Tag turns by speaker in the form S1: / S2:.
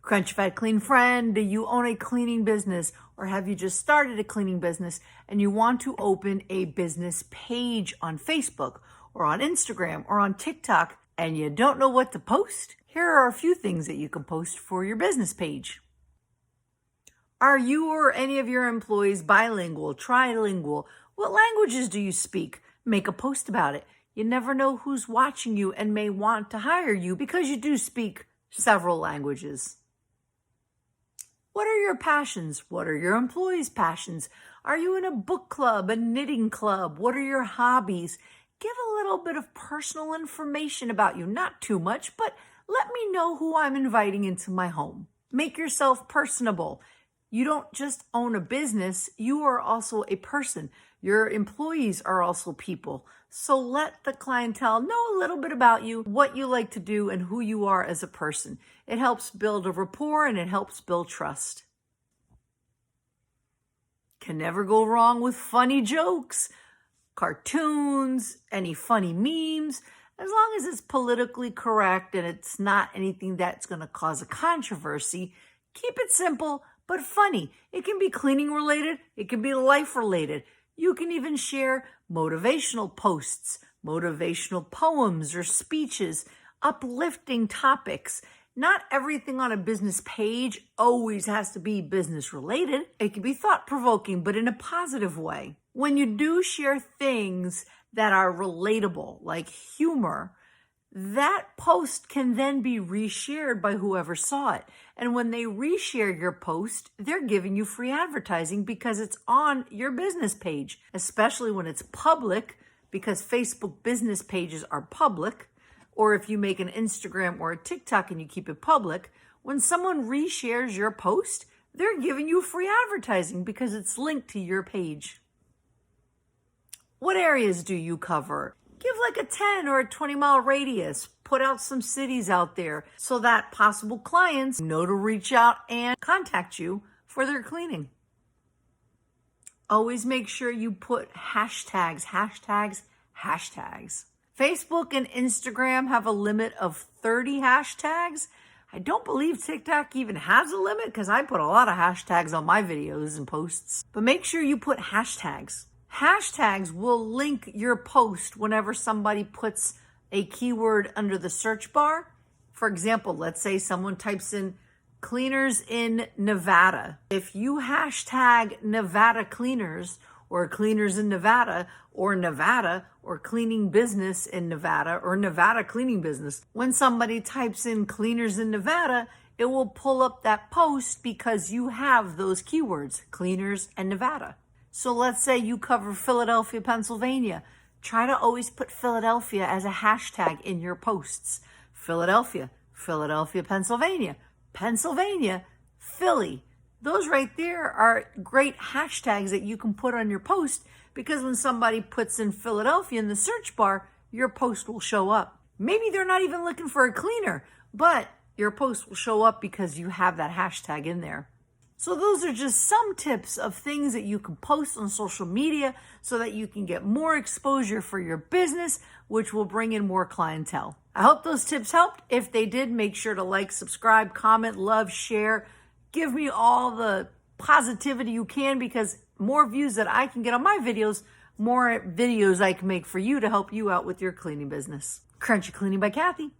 S1: Crunch Fat Clean friend, do you own a cleaning business or have you just started a cleaning business and you want to open a business page on Facebook or on Instagram or on TikTok and you don't know what to post? Here are a few things that you can post for your business page. Are you or any of your employees bilingual, trilingual? What languages do you speak? Make a post about it. You never know who's watching you and may want to hire you because you do speak several languages. What are your passions? What are your employees' passions? Are you in a book club, a knitting club? What are your hobbies? Give a little bit of personal information about you. Not too much, but let me know who I'm inviting into my home. Make yourself personable. You don't just own a business, you are also a person. Your employees are also people. So let the clientele know a little bit about you, what you like to do, and who you are as a person. It helps build a rapport and it helps build trust. Can never go wrong with funny jokes, cartoons, any funny memes, as long as it's politically correct and it's not anything that's going to cause a controversy. Keep it simple, but funny. It can be cleaning related. It can be life related. You can even share motivational posts, motivational poems or speeches, uplifting topics. Not everything on a business page always has to be business related. It can be thought-provoking, but in a positive way. When you do share things that are relatable, like humor, that post can then be reshared by whoever saw it. And when they reshare your post, they're giving you free advertising because it's on your business page, especially when it's public, because Facebook business pages are public. Or if you make an Instagram or a TikTok and you keep it public, when someone reshares your post, they're giving you free advertising because it's linked to your page. What areas do you cover? Give like a 10 or a 20-mile radius. Put out some cities out there so that possible clients know to reach out and contact you for their cleaning. Always make sure you put hashtags. Facebook and Instagram have a limit of 30 hashtags. I don't believe TikTok even has a limit because I put a lot of hashtags on my videos and posts. But make sure you put hashtags. Hashtags will link your post whenever somebody puts a keyword under the search bar. For example, let's say someone types in cleaners in Nevada. If you hashtag Nevada cleaners or cleaners in Nevada or cleaning business in Nevada or Nevada cleaning business, when somebody types in cleaners in Nevada, it will pull up that post because you have those keywords, cleaners and Nevada. So let's say you cover Philadelphia, Pennsylvania. Try to always put Philadelphia as a hashtag in your posts. Philadelphia, Pennsylvania, Philly. Those right there are great hashtags that you can put on your post because when somebody puts in Philadelphia in the search bar, your post will show up. Maybe they're not even looking for a cleaner, but your post will show up because you have that hashtag in there. So those are just some tips of things that you can post on social media so that you can get more exposure for your business, which will bring in more clientele. I hope those tips helped. If they did, make sure to like, subscribe, comment, love, share. Give me all the positivity you can because more views that I can get on my videos, more videos I can make for you to help you out with your cleaning business. Crunchy Cleaning by Kathy.